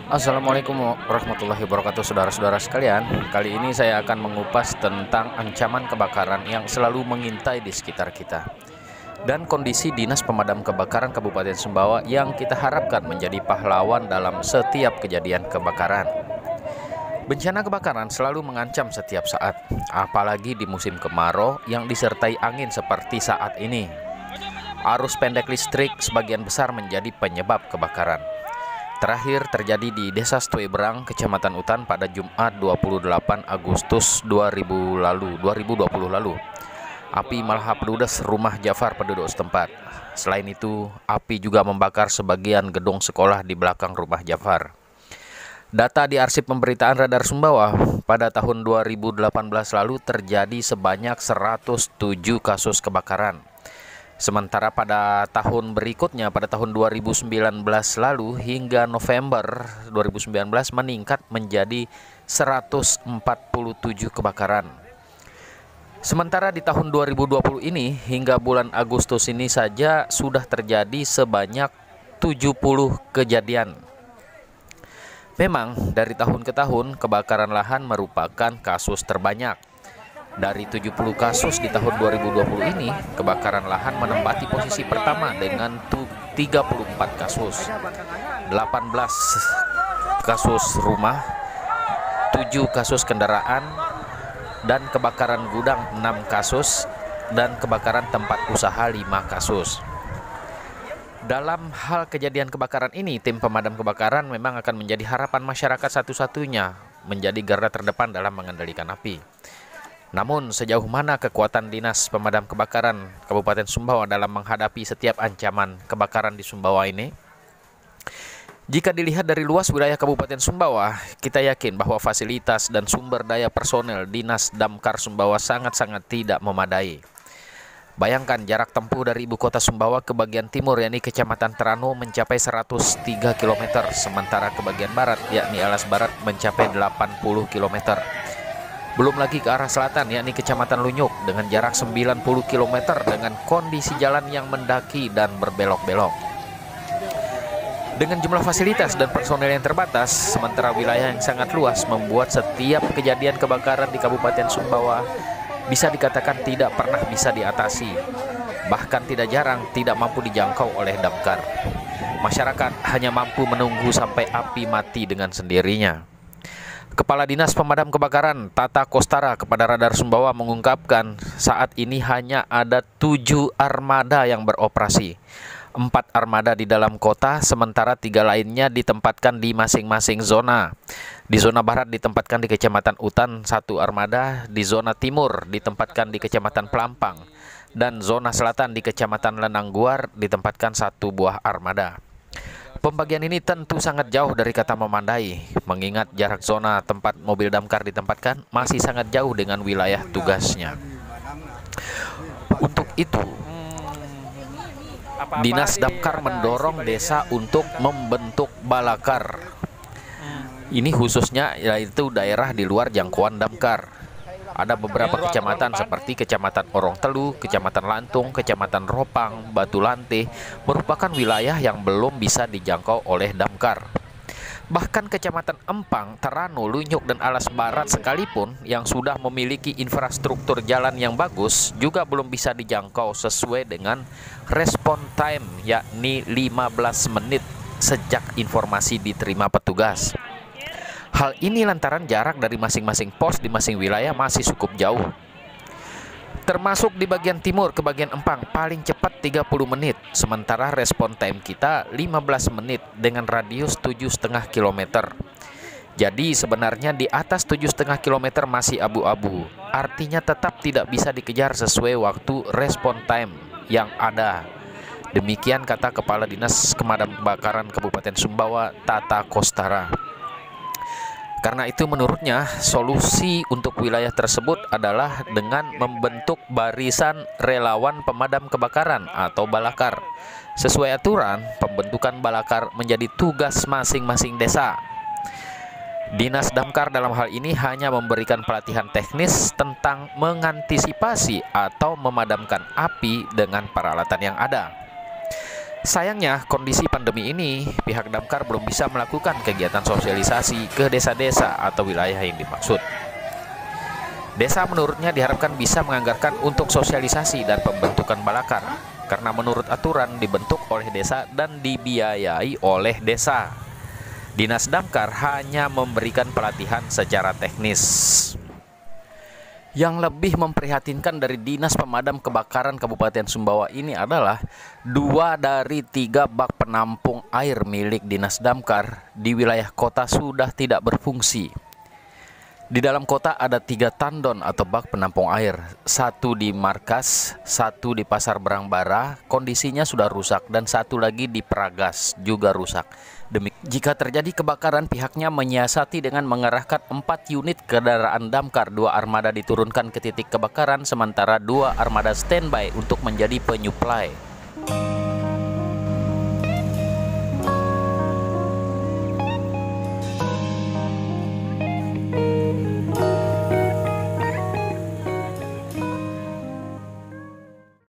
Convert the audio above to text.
Assalamualaikum warahmatullahi wabarakatuh, saudara-saudara sekalian. Kali ini saya akan mengupas tentang ancaman kebakaran yang selalu mengintai di sekitar kita dan kondisi Dinas Pemadam Kebakaran Kabupaten Sumbawa yang kita harapkan menjadi pahlawan dalam setiap kejadian kebakaran. Bencana kebakaran selalu mengancam setiap saat, apalagi di musim kemarau yang disertai angin seperti saat ini. Arus pendek listrik sebagian besar menjadi penyebab kebakaran. Terakhir terjadi di Desa Stuebrang, Kecamatan Utan pada Jumat 28 Agustus 2020 lalu. Api malah meludas rumah Jafar penduduk setempat. Selain itu, api juga membakar sebagian gedung sekolah di belakang rumah Jafar. Data di arsip pemberitaan Radar Sumbawa, pada tahun 2018 lalu terjadi sebanyak 107 kasus kebakaran. Sementara pada tahun berikutnya, pada tahun 2019 lalu hingga November 2019 meningkat menjadi 147 kebakaran. Sementara di tahun 2020 ini hingga bulan Agustus ini saja sudah terjadi sebanyak 70 kejadian. Memang dari tahun ke tahun kebakaran lahan merupakan kasus terbanyak. Dari 70 kasus di tahun 2020 ini, kebakaran lahan menempati posisi pertama dengan 34 kasus, 18 kasus rumah, 7 kasus kendaraan, dan kebakaran gudang 6 kasus, dan kebakaran tempat usaha 5 kasus. Dalam hal kejadian kebakaran ini, tim pemadam kebakaran memang akan menjadi harapan masyarakat satu-satunya menjadi garda terdepan dalam mengendalikan api. Namun sejauh mana kekuatan Dinas Pemadam Kebakaran Kabupaten Sumbawa dalam menghadapi setiap ancaman kebakaran di Sumbawa ini? Jika dilihat dari luas wilayah Kabupaten Sumbawa, kita yakin bahwa fasilitas dan sumber daya personel Dinas Damkar Sumbawa sangat-sangat tidak memadai. Bayangkan jarak tempuh dari ibu kota Sumbawa ke bagian timur yakni Kecamatan Terano mencapai 103 km, sementara ke bagian barat yakni Alas Barat mencapai 80 km. Belum lagi ke arah selatan yakni Kecamatan Lunyuk dengan jarak 90 km dengan kondisi jalan yang mendaki dan berbelok-belok. Dengan jumlah fasilitas dan personel yang terbatas, sementara wilayah yang sangat luas membuat setiap kejadian kebakaran di Kabupaten Sumbawa bisa dikatakan tidak pernah bisa diatasi. Bahkan tidak jarang tidak mampu dijangkau oleh damkar. Masyarakat hanya mampu menunggu sampai api mati dengan sendirinya. Kepala Dinas Pemadam Kebakaran Tata Kostara kepada Radar Sumbawa mengungkapkan saat ini hanya ada 7 armada yang beroperasi. 4 armada di dalam kota, sementara 3 lainnya ditempatkan di masing-masing zona. Di zona barat ditempatkan di Kecamatan Utan 1 armada, di zona timur ditempatkan di Kecamatan Pelampang, dan zona selatan di Kecamatan Lenangguar ditempatkan 1 buah armada. Pembagian ini tentu sangat jauh dari kata memadai, mengingat jarak zona tempat mobil damkar ditempatkan masih sangat jauh dengan wilayah tugasnya. Untuk itu, Dinas Damkar mendorong desa untuk membentuk balakar. Ini khususnya yaitu daerah di luar jangkauan damkar. Ada beberapa kecamatan seperti Kecamatan Orong Telu, Kecamatan Lantung, Kecamatan Ropang, Batu Lante merupakan wilayah yang belum bisa dijangkau oleh damkar. Bahkan Kecamatan Empang, Terano, Lunyuk, dan Alas Barat sekalipun yang sudah memiliki infrastruktur jalan yang bagus juga belum bisa dijangkau sesuai dengan respon time yakni 15 menit sejak informasi diterima petugas. Hal ini lantaran jarak dari masing-masing pos di masing wilayah masih cukup jauh. Termasuk di bagian timur ke bagian Empang paling cepat 30 menit, sementara respon time kita 15 menit dengan radius 7,5 km. Jadi sebenarnya di atas 7,5 km masih abu-abu, artinya tetap tidak bisa dikejar sesuai waktu respon time yang ada. Demikian kata Kepala Dinas Pemadam Kebakaran Kabupaten Sumbawa, Tata Kostara. Karena itu menurutnya solusi untuk wilayah tersebut adalah dengan membentuk barisan relawan pemadam kebakaran atau balakar. Sesuai aturan, pembentukan balakar menjadi tugas masing-masing desa. Dinas Damkar dalam hal ini hanya memberikan pelatihan teknis tentang mengantisipasi atau memadamkan api dengan peralatan yang ada. Sayangnya, kondisi pandemi ini, pihak damkar belum bisa melakukan kegiatan sosialisasi ke desa-desa atau wilayah yang dimaksud. Desa menurutnya diharapkan bisa menganggarkan untuk sosialisasi dan pembentukan balakar, karena menurut aturan dibentuk oleh desa dan dibiayai oleh desa. Dinas Damkar hanya memberikan pelatihan secara teknis. Yang lebih memprihatinkan dari Dinas Pemadam Kebakaran Kabupaten Sumbawa ini adalah 2 dari 3 bak penampung air milik Dinas Damkar di wilayah kota sudah tidak berfungsi. Di dalam kota ada 3 tandon atau bak penampung air, 1 di markas, 1 di Pasar Berangbara, kondisinya sudah rusak, dan 1 lagi di Peragas juga rusak. Jika terjadi kebakaran, pihaknya menyiasati dengan mengerahkan 4 unit kendaraan damkar, 2 armada diturunkan ke titik kebakaran, sementara 2 armada standby untuk menjadi penyuplai.